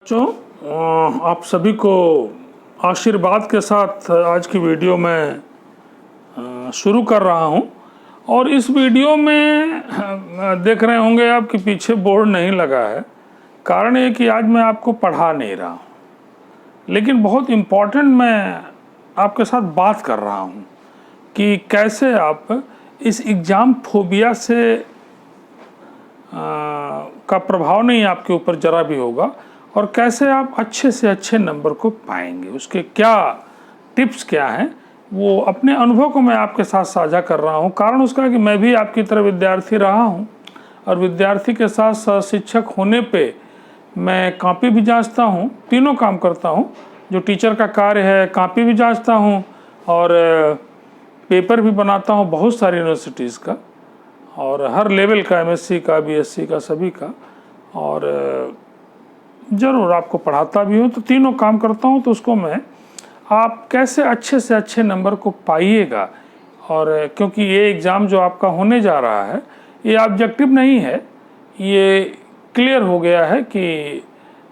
बच्चों, आप सभी को आशीर्वाद के साथ आज की वीडियो में शुरू कर रहा हूं। और इस वीडियो में देख रहे होंगे आप कि पीछे बोर्ड नहीं लगा है। कारण ये कि आज मैं आपको पढ़ा नहीं रहा हूं, लेकिन बहुत इम्पोर्टेंट मैं आपके साथ बात कर रहा हूं कि कैसे आप इस एग्ज़ाम फोबिया से का प्रभाव नहीं आपके ऊपर ज़रा भी होगा और कैसे आप अच्छे से अच्छे नंबर को पाएंगे, उसके क्या टिप्स क्या हैं, वो अपने अनुभव को मैं आपके साथ साझा कर रहा हूं। कारण उसका कि मैं भी आपकी तरह विद्यार्थी रहा हूं और विद्यार्थी के साथ साथ शिक्षक होने पे मैं कॉपी भी जांचता हूं, तीनों काम करता हूं। जो टीचर का कार्य है, कॉपी भी जांचता हूं और पेपर भी बनाता हूं बहुत सारी यूनिवर्सिटीज़ का और हर लेवल का, एमएससी का, बीएससी का, सभी का, और ज़रूर आपको पढ़ाता भी हूँ। तो तीनों काम करता हूँ। तो उसको मैं आप कैसे अच्छे से अच्छे नंबर को पाइएगा, और क्योंकि ये एग्ज़ाम जो आपका होने जा रहा है ये ऑब्जेक्टिव नहीं है, ये क्लियर हो गया है कि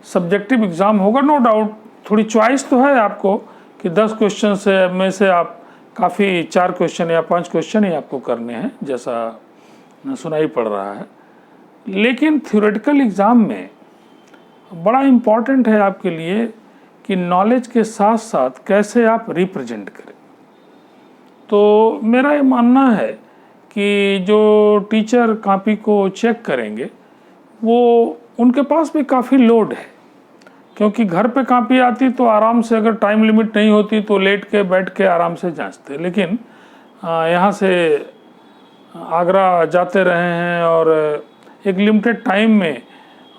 सब्जेक्टिव एग्ज़ाम होगा। नो डाउट थोड़ी चॉइस तो है आपको कि 10 क्वेश्चन से में से आप काफ़ी 4 क्वेश्चन या 5 क्वेश्चन ही आपको करने हैं, जैसा सुनाई पड़ रहा है। लेकिन थ्योरेटिकल एग्ज़ाम में बड़ा इम्पॉर्टेंट है आपके लिए कि नॉलेज के साथ साथ कैसे आप रिप्रेजेंट करें। तो मेरा ये मानना है कि जो टीचर कॉपी को चेक करेंगे वो उनके पास भी काफ़ी लोड है, क्योंकि घर पे कॉपी आती तो आराम से, अगर टाइम लिमिट नहीं होती तो लेट के बैठ के आराम से जांचते। लेकिन यहाँ से आगरा जाते रहे हैं और एक लिमिटेड टाइम में,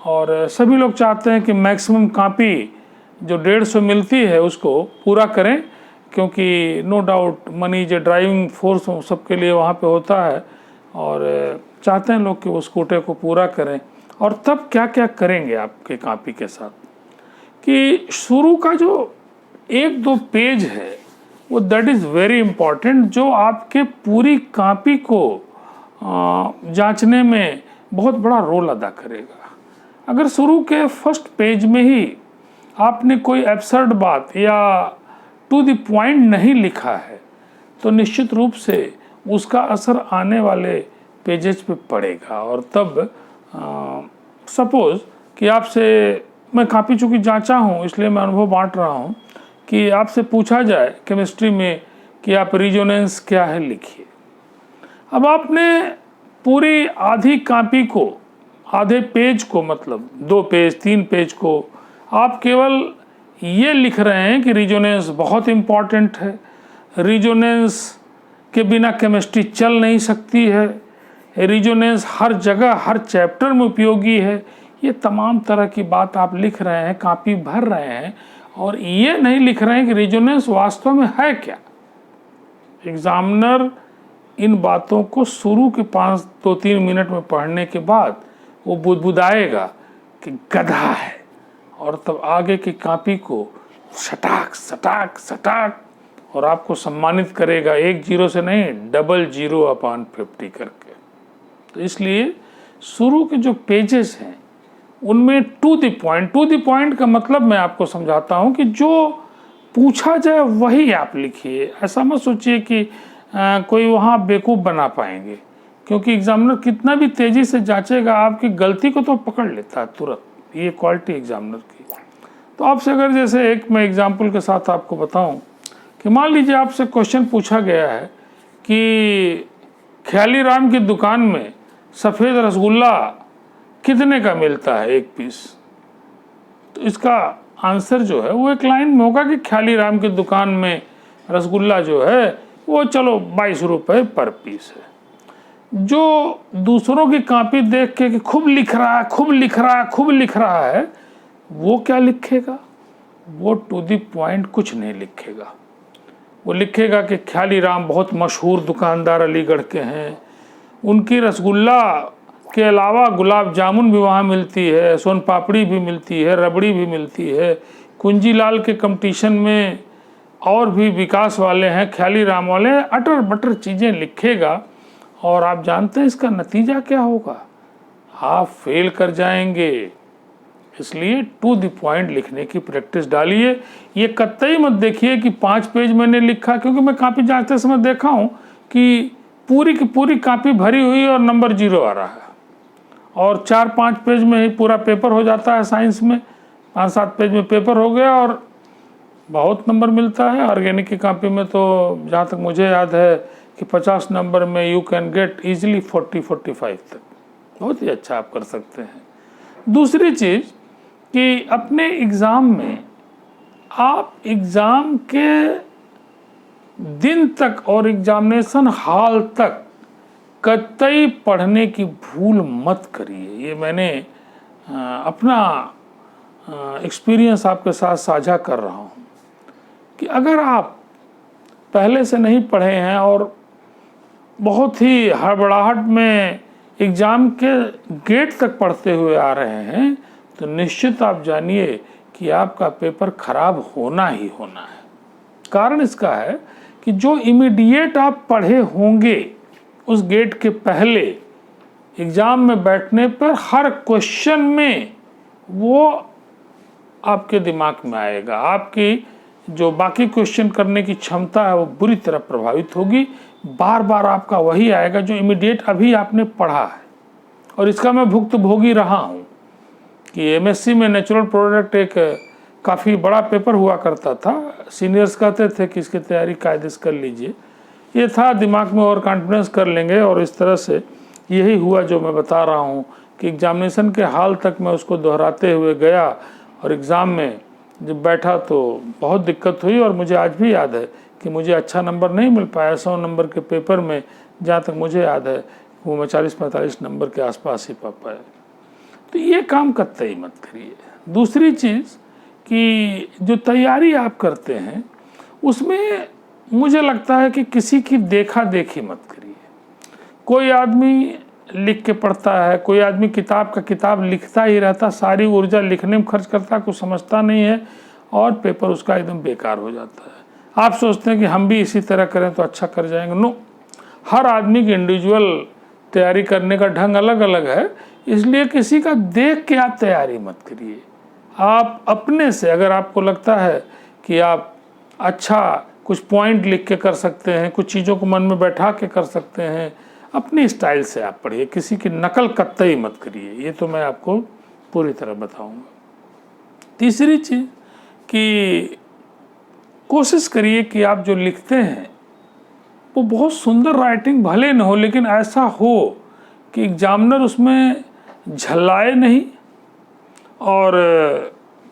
और सभी लोग चाहते हैं कि मैक्सिमम कॉपी जो 150 मिलती है उसको पूरा करें, क्योंकि नो डाउट मनी जो ड्राइविंग फोर्स सबके लिए वहाँ पे होता है और चाहते हैं लोग कि उस कोटे को पूरा करें। और तब क्या क्या करेंगे आपके कॉपी के साथ कि शुरू का जो 1-2 पेज है वो दैट इज़ वेरी इम्पॉर्टेंट, जो आपके पूरी कॉपी को जांचने में बहुत बड़ा रोल अदा करेगा। अगर शुरू के फर्स्ट पेज में ही आपने कोई एब्सर्ड बात या टू द पॉइंट नहीं लिखा है तो निश्चित रूप से उसका असर आने वाले पेजेस पे पड़ेगा। और तब सपोज़ कि आपसे, मैं कॉपी चूँकि जांचा हूँ इसलिए मैं अनुभव बांट रहा हूँ, कि आपसे पूछा जाए केमिस्ट्री में कि आप रिजोनेंस क्या है लिखिए। अब आपने पूरी आधी कॉपी को, आधे पेज को, मतलब 2 पेज 3 पेज को आप केवल ये लिख रहे हैं कि रिजोनेंस बहुत इम्पॉर्टेंट है, रिजोनेंस के बिना केमिस्ट्री चल नहीं सकती है, रिजोनेंस हर जगह हर चैप्टर में उपयोगी है। ये तमाम तरह की बात आप लिख रहे हैं, कॉपी भर रहे हैं, और ये नहीं लिख रहे हैं कि रिजोनेंस वास्तव में है क्या। एग्जामिनर इन बातों को शुरू के 2-3 मिनट में पढ़ने के बाद वो बुदबुदाएगा कि गधा है, और तब आगे की कॉपी को सटाक सटाक सटाक और आपको सम्मानित करेगा 1 0 से नहीं, 00/50 करके। तो इसलिए शुरू के जो पेजेस हैं उनमें टू द पॉइंट का मतलब मैं आपको समझाता हूं कि जो पूछा जाए वही आप लिखिए। ऐसा मत सोचिए कि कोई वहाँ बेवकूफ़ बना पाएंगे, क्योंकि एग्जामिनर कितना भी तेज़ी से जांचेगा आपकी गलती को तो पकड़ लेता है तुरंत। ये क्वालिटी एग्जामिनर की। तो आपसे अगर, जैसे एक मैं एग्जाम्पल के साथ आपको बताऊं कि मान लीजिए आपसे क्वेश्चन पूछा गया है कि ख्याली राम की दुकान में सफ़ेद रसगुल्ला कितने का मिलता है 1 पीस। तो इसका आंसर जो है वो एक लाइन में होगा कि ख्याली राम की दुकान में रसगुल्ला जो है वो चलो 22 रुपये पर पीस है। जो दूसरों की कॉपी देख के कि खूब लिख रहा है, खूब लिख रहा है, खूब लिख रहा है, वो क्या लिखेगा? वो टू द पॉइंट कुछ नहीं लिखेगा। वो लिखेगा कि ख्याली राम बहुत मशहूर दुकानदार अलीगढ़ के हैं, उनकी रसगुल्ला के अलावा गुलाब जामुन भी वहाँ मिलती है, सोन पापड़ी भी मिलती है, रबड़ी भी मिलती है, कुंजी लाल के कंपटीशन में और भी विकास वाले हैं, ख्याली राम वाले, अटर बटर चीज़ें लिखेगा। और आप जानते हैं इसका नतीजा क्या होगा? आप फेल कर जाएंगे। इसलिए टू द पॉइंट लिखने की प्रैक्टिस डालिए। ये कतई मत देखिए कि 5 पेज मैंने लिखा, क्योंकि मैं कॉपी जांचते समय देखा हूँ कि पूरी की पूरी कॉपी भरी हुई और नंबर 0 आ रहा है, और 4-5 पेज में ही पूरा पेपर हो जाता है। साइंस में 5-7 पेज में पेपर हो गया और बहुत नंबर मिलता है। ऑर्गेनिक की कॉपी में तो जहाँ तक मुझे याद है कि 50 नंबर में यू कैन गेट ईजिली 40-45 तक, बहुत ही अच्छा आप कर सकते हैं। दूसरी चीज़ कि अपने एग्ज़ाम में आप एग्ज़ाम के दिन तक और एग्जामिनेशन हॉल तक कतई पढ़ने की भूल मत करिए। ये मैंने अपना एक्सपीरियंस आपके साथ साझा कर रहा हूँ कि अगर आप पहले से नहीं पढ़े हैं और बहुत ही हड़बड़ाहट में एग्ज़ाम के गेट तक पढ़ते हुए आ रहे हैं, तो निश्चित आप जानिए कि आपका पेपर खराब होना ही होना है। कारण इसका है कि जो इमीडिएट आप पढ़े होंगे उस गेट के पहले, एग्ज़ाम में बैठने पर हर क्वेश्चन में वो आपके दिमाग में आएगा। आपकी जो बाकी क्वेश्चन करने की क्षमता है वो बुरी तरह प्रभावित होगी। बार बार आपका वही आएगा जो इमीडिएट अभी आपने पढ़ा है। और इसका मैं भुक्तभोगी रहा हूँ कि एमएससी में नेचुरल प्रोडक्ट एक काफ़ी बड़ा पेपर हुआ करता था। सीनियर्स कहते थे कि इसकी तैयारी कायदे से कर लीजिए। ये था दिमाग में और कॉन्फिडेंस कर लेंगे, और इस तरह से यही हुआ जो मैं बता रहा हूँ कि एग्जामिनेशन के हाल तक मैं उसको दोहराते हुए गया, और एग्ज़ाम में जब बैठा तो बहुत दिक्कत हुई। और मुझे आज भी याद है कि मुझे अच्छा नंबर नहीं मिल पाया। 100 नंबर के पेपर में जहाँ तक मुझे याद है वो मैं 40-45 नंबर के आसपास ही पा पाया। तो ये काम कतई मत करिए। दूसरी चीज़ कि जो तैयारी आप करते हैं उसमें मुझे लगता है कि किसी की देखा देखी मत करिए। कोई आदमी लिख के पढ़ता है, कोई आदमी किताब का किताब लिखता ही रहता, सारी ऊर्जा लिखने में खर्च करता, कुछ समझता नहीं है, और पेपर उसका एकदम बेकार हो जाता है। आप सोचते हैं कि हम भी इसी तरह करें तो अच्छा कर जाएंगे। नो, हर आदमी की इंडिविजुअल तैयारी करने का ढंग अलग अलग है, इसलिए किसी का देख के आप तैयारी मत करिए। आप अपने से, अगर आपको लगता है कि आप अच्छा कुछ पॉइंट लिख के कर सकते हैं, कुछ चीज़ों को मन में बैठा के कर सकते हैं, अपनी स्टाइल से आप पढ़िए, किसी की नकल कतई मत करिए। ये तो मैं आपको पूरी तरह बताऊंगा। तीसरी चीज़ कि कोशिश करिए कि आप जो लिखते हैं वो बहुत सुंदर राइटिंग भले न हो, लेकिन ऐसा हो कि एग्जामिनर उसमें झल्लाए नहीं और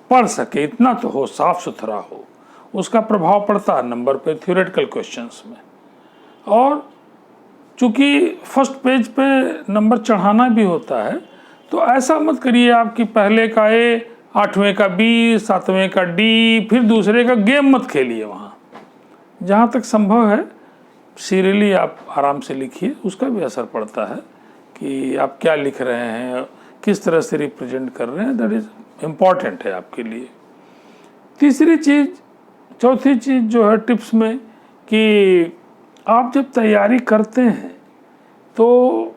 पढ़ सके, इतना तो हो, साफ सुथरा हो। उसका प्रभाव पड़ता है नंबर पे, थ्योरेटिकल क्वेश्चंस में। और चूँकि फर्स्ट पेज पे नंबर चढ़ाना भी होता है, तो ऐसा मत करिए आपकी पहले का ए, 8वें का बी, 7वें का डी, फिर दूसरे का गेम मत खेलिए। वहाँ जहाँ तक संभव है सीरियली आप आराम से लिखिए, उसका भी असर पड़ता है कि आप क्या लिख रहे हैं, किस तरह से रिप्रेजेंट कर रहे हैं, दैट इज़ इम्पॉर्टेंट है आपके लिए। तीसरी चीज़, चौथी चीज़ जो है टिप्स में, कि आप जब तैयारी करते हैं तो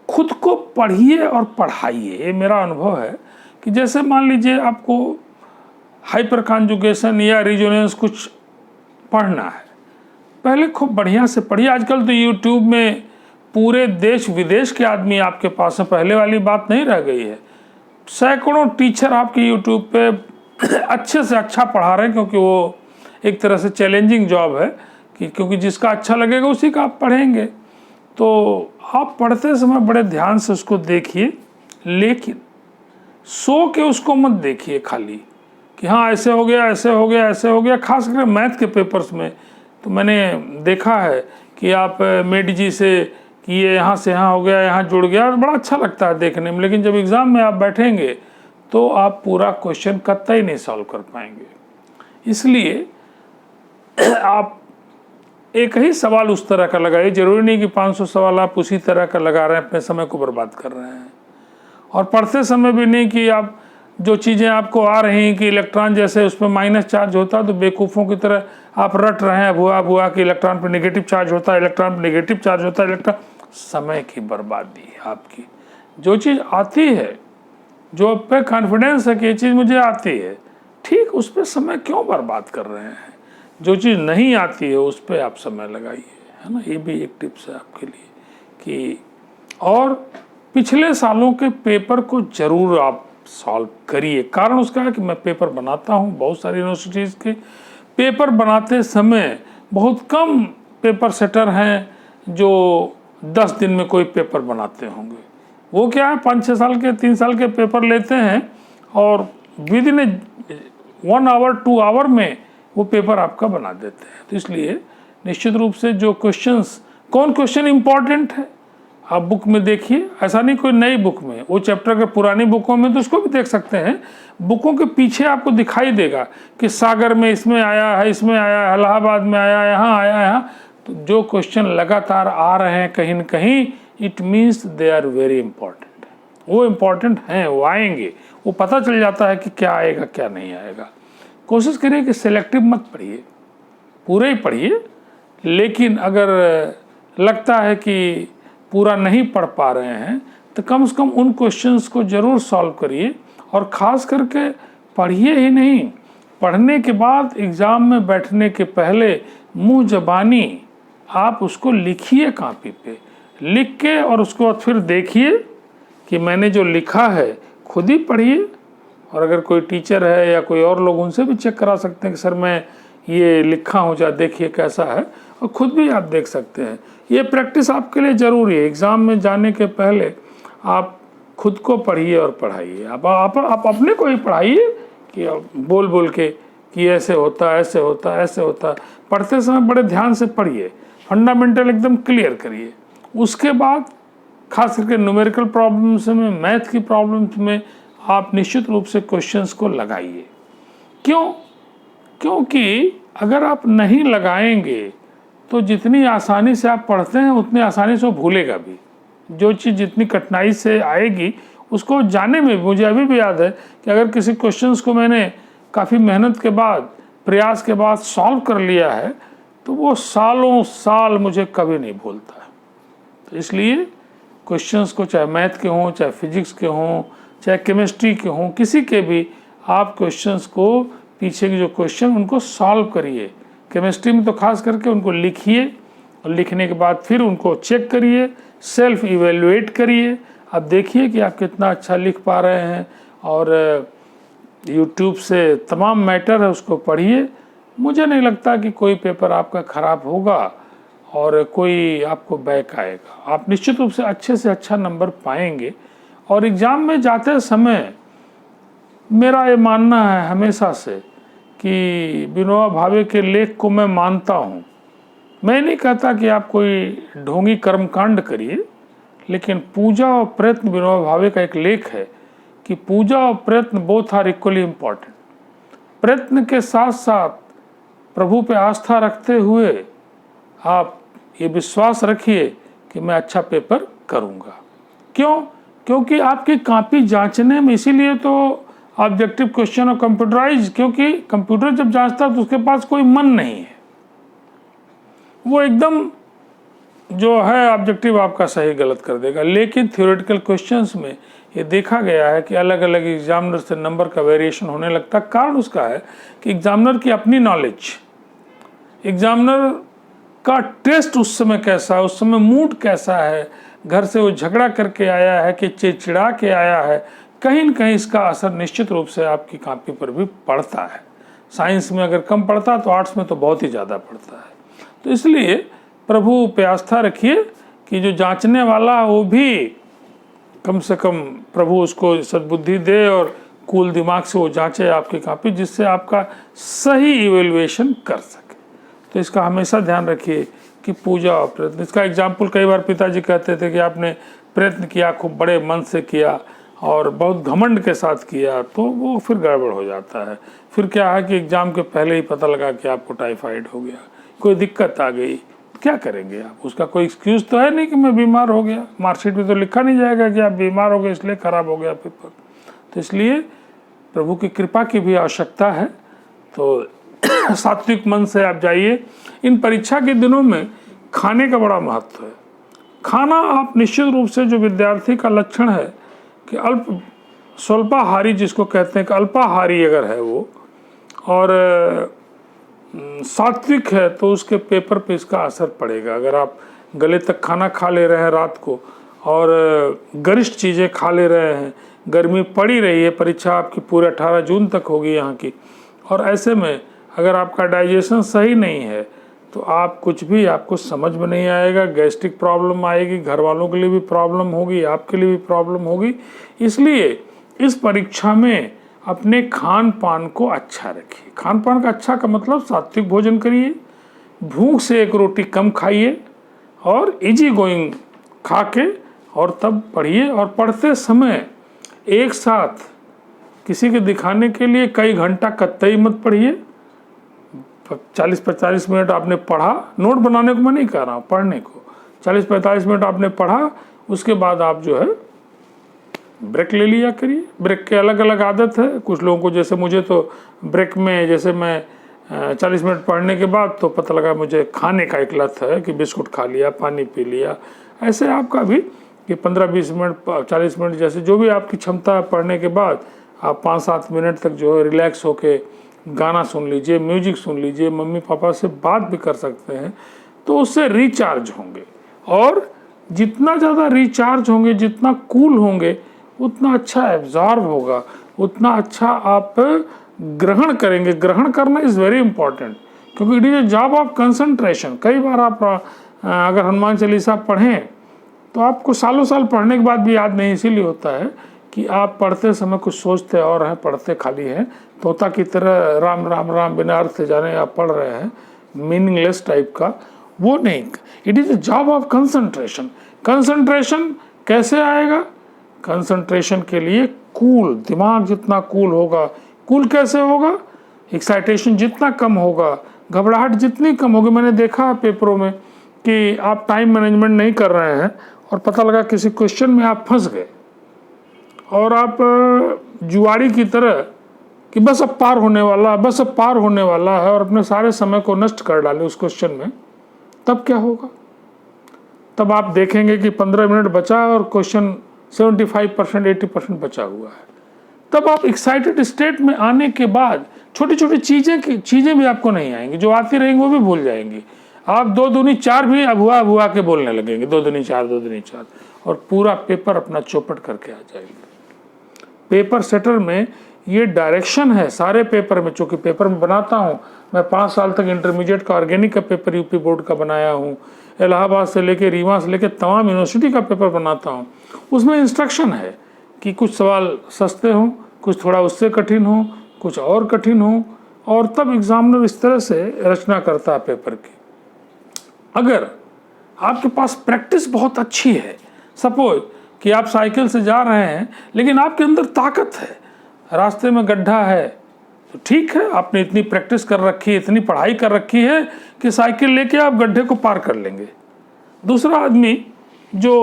खुद को पढ़िए और पढ़ाइए। ये मेरा अनुभव है कि जैसे मान लीजिए आपको हाइपर कॉन्जुगेशन या रिजोनेंस कुछ पढ़ना है, पहले खूब बढ़िया से पढ़िए। आजकल तो यूट्यूब में पूरे देश विदेश के आदमी आपके पास है, पहले वाली बात नहीं रह गई है। सैकड़ों टीचर आपके यूट्यूब पे अच्छे से अच्छा पढ़ा रहे हैं, क्योंकि वो एक तरह से चैलेंजिंग जॉब है कि क्योंकि जिसका अच्छा लगेगा उसी का आप पढ़ेंगे। तो आप पढ़ते समय बड़े ध्यान से उसको देखिए, लेकिन सो के उसको मत देखिए खाली कि हाँ ऐसे हो गया, ऐसे हो गया, ऐसे हो गया। खास करके मैथ के पेपर्स में तो मैंने देखा है कि आप मेड जी से कि ये यहाँ से यहाँ हो गया, यहाँ जुड़ गया, बड़ा अच्छा लगता है देखने में, लेकिन जब एग्ज़ाम में आप बैठेंगे तो आप पूरा क्वेश्चन कतई नहीं सॉल्व कर पाएंगे। इसलिए आप एक ही सवाल उस तरह का लगाइए। जरूरी नहीं कि 500 सवाल आप उसी तरह का लगा रहे हैं, अपने समय को बर्बाद कर रहे हैं। और पढ़ते समय भी नहीं कि आप जो चीज़ें आपको आ रही हैं कि इलेक्ट्रॉन जैसे उस पर माइनस चार्ज होता है तो बेवकूफ़ों की तरह आप रट रहे हैं भुआ भुआ कि इलेक्ट्रॉन पर नेगेटिव चार्ज होता है, इलेक्ट्रॉन पर नेगेटिव चार्ज होता है। इलेक्ट्रॉन, समय की बर्बादी है आपकी। जो चीज़ आती है जो आप पे कॉन्फिडेंस है कि ये चीज़ मुझे आती है, ठीक उस पर समय क्यों बर्बाद कर रहे हैं? जो चीज़ नहीं आती है उस पर आप समय लगाइए, है ना। ये भी एक टिप्स है आपके लिए कि और पिछले सालों के पेपर को ज़रूर आप सॉल्व करिए। कारण उसका है कि मैं पेपर बनाता हूँ, बहुत सारी यूनिवर्सिटीज़ के पेपर बनाते समय बहुत कम पेपर सेटर हैं जो 10 दिन में कोई पेपर बनाते होंगे। वो क्या है, 5-6 साल के 3 साल के पेपर लेते हैं और विद इन 1 आवर 2 आवर में वो पेपर आपका बना देते हैं। तो इसलिए निश्चित रूप से जो क्वेश्चंस, कौन क्वेश्चन इंपॉर्टेंट है आप बुक में देखिए। ऐसा नहीं कोई नई बुक में, वो चैप्टर अगर पुरानी बुकों में तो उसको भी देख सकते हैं। बुकों के पीछे आपको दिखाई देगा कि सागर में इसमें आया है, इसमें आया है, इलाहाबाद में आया, यहाँ आया, यहाँ। तो जो क्वेश्चन लगातार आ रहे हैं कहीं न कहीं, it means they are very important. वो इम्पॉर्टेंट हैं, वो आएंगे, वो पता चल जाता है कि क्या आएगा क्या नहीं आएगा। कोशिश करिए कि सेलेक्टिव मत पढ़िए, पूरे ही पढ़िए, लेकिन अगर लगता है कि पूरा नहीं पढ़ पा रहे हैं तो कम से कम उन क्वेश्चंस को ज़रूर सॉल्व करिए। और ख़ास करके पढ़िए ही नहीं, पढ़ने के बाद एग्ज़ाम में बैठने के पहले मुँह ज़बानी आप उसको लिखिए, कापी पे लिख के, और उसको बाद फिर देखिए कि मैंने जो लिखा है, खुद ही पढ़िए। और अगर कोई टीचर है या कोई और लोग, उनसे भी चेक करा सकते हैं कि सर मैं ये लिखा हूँ, जा देखिए कैसा है, और ख़ुद भी आप देख सकते हैं। ये प्रैक्टिस आपके लिए ज़रूरी है। एग्ज़ाम में जाने के पहले आप खुद को पढ़िए और पढ़ाइए। आप अपने को ही पढ़ाइए कि बोल बोल के कि ऐसे होता है, ऐसे होता है, ऐसे होता है। पढ़ते समय बड़े ध्यान से पढ़िए, फंडामेंटल एकदम क्लियर करिए। उसके बाद खास करके न्यूमेरिकल प्रॉब्लम्स में, मैथ की प्रॉब्लम्स में आप निश्चित रूप से क्वेश्चंस को लगाइए। क्यों? क्योंकि अगर आप नहीं लगाएंगे तो जितनी आसानी से आप पढ़ते हैं उतनी आसानी से वो भूलेगा भी। जो चीज़ जितनी कठिनाई से आएगी उसको जाने में, मुझे अभी भी याद है कि अगर किसी क्वेश्चंस को मैंने काफ़ी मेहनत के बाद, प्रयास के बाद सॉल्व कर लिया है तो वो सालों साल मुझे कभी नहीं भूलता है। तो इसलिए क्वेश्चंस को, चाहे मैथ के हों, चाहे फिजिक्स के हों, चाहे केमिस्ट्री के हों, किसी के भी, आप क्वेश्चंस को, पीछे के जो क्वेश्चन, उनको सॉल्व करिए। केमिस्ट्री में तो खास करके उनको लिखिए, और लिखने के बाद फिर उनको चेक करिए, सेल्फ इवेलुएट करिए। अब देखिए कि आप कितना अच्छा लिख पा रहे हैं। और यूट्यूब से तमाम मैटर है, उसको पढ़िए। मुझे नहीं लगता कि कोई पेपर आपका ख़राब होगा और कोई आपको बैक आएगा। आप निश्चित रूप से अच्छा नंबर पाएंगे। और एग्ज़ाम में जाते समय मेरा ये मानना है हमेशा से कि विनोबा भावे के लेख को मैं मानता हूँ। मैं नहीं कहता कि आप कोई ढोंगी कर्मकांड करिए, लेकिन पूजा और प्रयत्न, विनोबा भावे का एक लेख है कि पूजा और प्रयत्न बोथ आर इक्वली इम्पॉर्टेंट। प्रयत्न के साथ साथ प्रभु पे आस्था रखते हुए आप ये विश्वास रखिए कि मैं अच्छा पेपर करूँगा। क्यों? क्योंकि आपकी कॉपी जांचने में, इसीलिए तो ऑब्जेक्टिव क्वेश्चन और कंप्यूटराइज, क्योंकि कंप्यूटर जब जांचता है तो उसके पास कोई मन नहीं है, वो एकदम जो है ऑब्जेक्टिव आपका सही गलत कर देगा। लेकिन थ्योरेटिकल क्वेश्चंस में ये देखा गया है कि अलग अलग एग्जामिनर से नंबर का वेरिएशन होने लगता है। कारण उसका है कि एग्जामिनर की अपनी नॉलेज, एग्जामिनर का टेस्ट उस समय कैसा है, उस समय मूड कैसा है, घर से वो झगड़ा करके आया है कि चिड़चिड़ा के आया है, कहीं न कहीं इसका असर निश्चित रूप से आपकी कॉपी पर भी पड़ता है। साइंस में अगर कम पड़ता तो आर्ट्स में तो बहुत ही ज़्यादा पड़ता है। तो इसलिए प्रभु पे आस्था रखिए कि जो जांचने वाला वो भी कम से कम प्रभु उसको सद्बुद्धि दे और कूल दिमाग से वो जांचे आपकी कॉपी, जिससे आपका सही इवेल्युएशन कर सके। तो इसका हमेशा ध्यान रखिए कि पूजा और प्रयत्न। इसका एग्जाम्पल कई बार पिताजी कहते थे कि आपने प्रयत्न किया, खूब बड़े मन से किया और बहुत घमंड के साथ किया, तो वो फिर गड़बड़ हो जाता है। फिर क्या है कि एग्ज़ाम के पहले ही पता लगा कि आपको टाइफाइड हो गया, कोई दिक्कत आ गई, क्या करेंगे आप? उसका कोई एक्सक्यूज़ तो है नहीं कि मैं बीमार हो गया। मार्कशीट में तो लिखा नहीं जाएगा कि आप बीमार हो गए इसलिए ख़राब हो गया पेपर। तो इसलिए प्रभु की कृपा की भी आवश्यकता है। तो सात्विक मन से आप जाइए। इन परीक्षा के दिनों में खाने का बड़ा महत्व है। खाना आप निश्चित रूप से, जो विद्यार्थी का लक्षण है कि स्वल्पाहारी जिसको कहते हैं कि अल्पाहारी अगर है वो और सात्विक है तो उसके पेपर पे इसका असर पड़ेगा। अगर आप गले तक खाना खा ले रहे हैं रात को और गरिष्ठ चीज़ें खा ले रहे हैं, गर्मी पड़ी रही है, परीक्षा आपकी पूरे 18 जून तक होगी यहाँ की, और ऐसे में अगर आपका डाइजेशन सही नहीं है तो आप कुछ भी आपको समझ में नहीं आएगा, गैस्ट्रिक प्रॉब्लम आएगी, घर वालों के लिए भी प्रॉब्लम होगी, आपके लिए भी प्रॉब्लम होगी। इसलिए इस परीक्षा में अपने खान पान को अच्छा रखिए। खान पान का अच्छा का मतलब सात्विक भोजन करिए, भूख से एक रोटी कम खाइए और इजी गोइंग खा के और तब पढ़िए। और पढ़ते समय एक साथ किसी के दिखाने के लिए कई घंटा कतई मत पढ़िए। 40-45 मिनट आपने पढ़ा, नोट बनाने को मैं नहीं कह रहा हूँ, पढ़ने को 40-45 मिनट आपने पढ़ा, उसके बाद आप जो है ब्रेक ले लिया करिए। ब्रेक के अलग अलग आदत है, कुछ लोगों को, जैसे मुझे तो ब्रेक में, जैसे मैं 40 मिनट पढ़ने के बाद तो पता लगा मुझे खाने का एक लत है कि बिस्कुट खा लिया, पानी पी लिया। ऐसे आपका भी कि 15-20 मिनट 40 मिनट जैसे जो भी आपकी क्षमता है पढ़ने के बाद आप 5-7 मिनट तक जो है रिलैक्स होके गाना सुन लीजिए, म्यूजिक सुन लीजिए, मम्मी पापा से बात भी कर सकते हैं, तो उससे रिचार्ज होंगे। और जितना ज़्यादा रिचार्ज होंगे, जितना कूल होंगे, उतना अच्छा एब्जॉर्ब होगा, उतना अच्छा आप ग्रहण करेंगे। ग्रहण करना इज़ वेरी इंपॉर्टेंट, क्योंकि it is a job of concentration. कई बार आप अगर हनुमान चालीसा पढ़ें तो आपको सालों साल पढ़ने के बाद भी याद नहीं, इसीलिए होता है कि आप पढ़ते समय कुछ सोचते और हैं, पढ़ते खाली हैं, तोता की तरह राम राम राम बिना अर्थ से जाने आप पढ़ रहे हैं, मीनिंगलेस टाइप का, वो नहीं। It is a job of concentration. Concentration कैसे आएगा? कंसंट्रेशन के लिए कूल, दिमाग जितना कूल होगा, कूल कैसे होगा? एक्साइटेशन जितना कम होगा, घबराहट जितनी कम होगी। मैंने देखा पेपरों में कि आप टाइम मैनेजमेंट नहीं कर रहे हैं और पता लगा किसी क्वेश्चन में आप फंस गए और आप जुआरी की तरह कि बस अब पार होने वाला है, बस अब पार होने वाला है, और अपने सारे समय को नष्ट कर डाले उस क्वेश्चन में, तब क्या होगा? तब आप देखेंगे कि 15 मिनट बचा है और क्वेश्चन 75% 80% बचा हुआ है। तब आप एक्साइटेड स्टेट में आने के बाद छोटी छोटी चीज़ें भी आपको नहीं आएंगी, जो आती रहेंगी वो भी भूल जाएंगी। आप 2 दूनी 4 भी अबुआ के बोलने लगेंगे, 2 दूनी 4, और पूरा पेपर अपना चौपट करके आ जाएंगे। पेपर सेटर में ये डायरेक्शन है सारे पेपर में। चूँकि पेपर में बनाता हूँ मैं, 5 साल तक इंटरमीडिएट का ऑर्गेनिक का पेपर यूपी बोर्ड का बनाया हूँ, इलाहाबाद से लेके रीवा से लेके तमाम यूनिवर्सिटी का पेपर बनाता हूँ। उसमें इंस्ट्रक्शन है कि कुछ सवाल सस्ते हों, कुछ थोड़ा उससे कठिन हो, कुछ और कठिन हो, और तब एग्जामिनर इस तरह से रचना करता है पेपर की। अगर आपके पास प्रैक्टिस बहुत अच्छी है, सपोज कि आप साइकिल से जा रहे हैं लेकिन आपके अंदर ताकत है, रास्ते में गड्ढा है, तो ठीक है, आपने इतनी प्रैक्टिस कर रखी है, इतनी पढ़ाई कर रखी है कि साइकिल लेके आप गड्ढे को पार कर लेंगे। दूसरा आदमी जो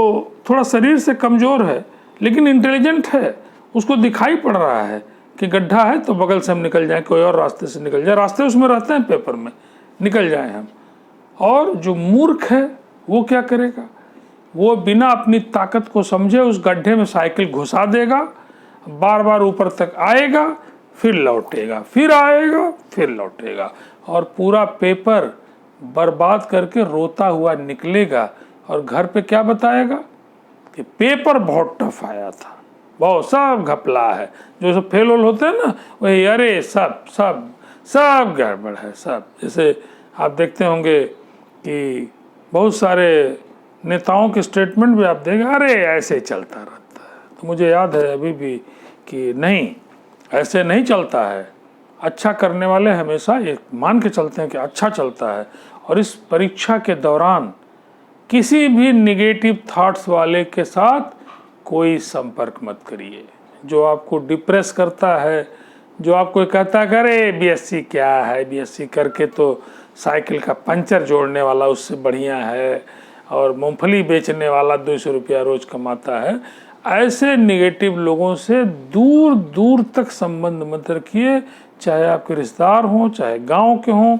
थोड़ा शरीर से कमज़ोर है लेकिन इंटेलिजेंट है, उसको दिखाई पड़ रहा है कि गड्ढा है तो बगल से हम निकल जाएं, कोई और रास्ते से निकल जाए, रास्ते उसमें रहते हैं पेपर में, निकल जाएं हम। और जो मूर्ख है वो क्या करेगा? वो बिना अपनी ताकत को समझे उस गड्ढे में साइकिल घुसा देगा, बार बार ऊपर तक आएगा, फिर लौटेगा, फिर आएगा, फिर लौटेगा, और पूरा पेपर बर्बाद करके रोता हुआ निकलेगा। और घर पे क्या बताएगा कि पेपर बहुत टफ आया था, बहुत सब घपला है। जो सब फेल होते हैं ना, वही अरे सब सब सब गड़बड़ है सब। जैसे आप देखते होंगे कि बहुत सारे नेताओं के स्टेटमेंट भी आप देखें, अरे ऐसे चलता रहता है। तो मुझे याद है अभी भी कि नहीं, ऐसे नहीं चलता है। अच्छा करने वाले हमेशा ये मान के चलते हैं कि अच्छा चलता है। और इस परीक्षा के दौरान किसी भी निगेटिव थॉट्स वाले के साथ कोई संपर्क मत करिए। जो आपको डिप्रेस करता है, जो आपको कहता है अरे बीएससी क्या है, बीएससी करके तो साइकिल का पंचर जोड़ने वाला उससे बढ़िया है, और मूंगफली बेचने वाला 200 रुपया रोज कमाता है, ऐसे निगेटिव लोगों से दूर दूर तक संबंध मत रखिए। चाहे आपके रिश्तेदार हों, चाहे गांव के हों,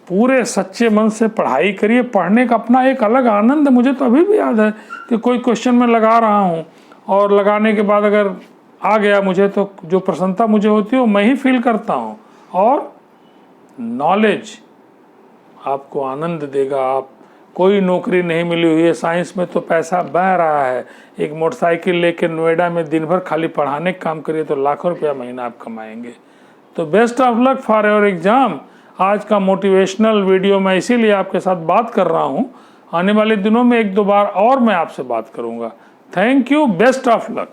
पूरे सच्चे मन से पढ़ाई करिए। पढ़ने का अपना एक अलग आनंद है। मुझे तो अभी भी याद है कि कोई क्वेश्चन मैं लगा रहा हूँ और लगाने के बाद अगर आ गया मुझे तो जो प्रसन्नता मुझे होती है वो मैं ही फील करता हूँ। और नॉलेज आपको आनंद देगा। आप कोई नौकरी नहीं मिली हुई है, साइंस में तो पैसा बह रहा है। एक मोटरसाइकिल लेकर नोएडा में दिन भर खाली पढ़ाने का काम करिए तो लाखों रुपया महीना आप कमाएंगे। तो best of luck for your exam. आज का मोटिवेशनल वीडियो मैं इसीलिए आपके साथ बात कर रहा हूँ। आने वाले दिनों में 1-2 बार और मैं आपसे बात करूँगा। Thank you, best of luck.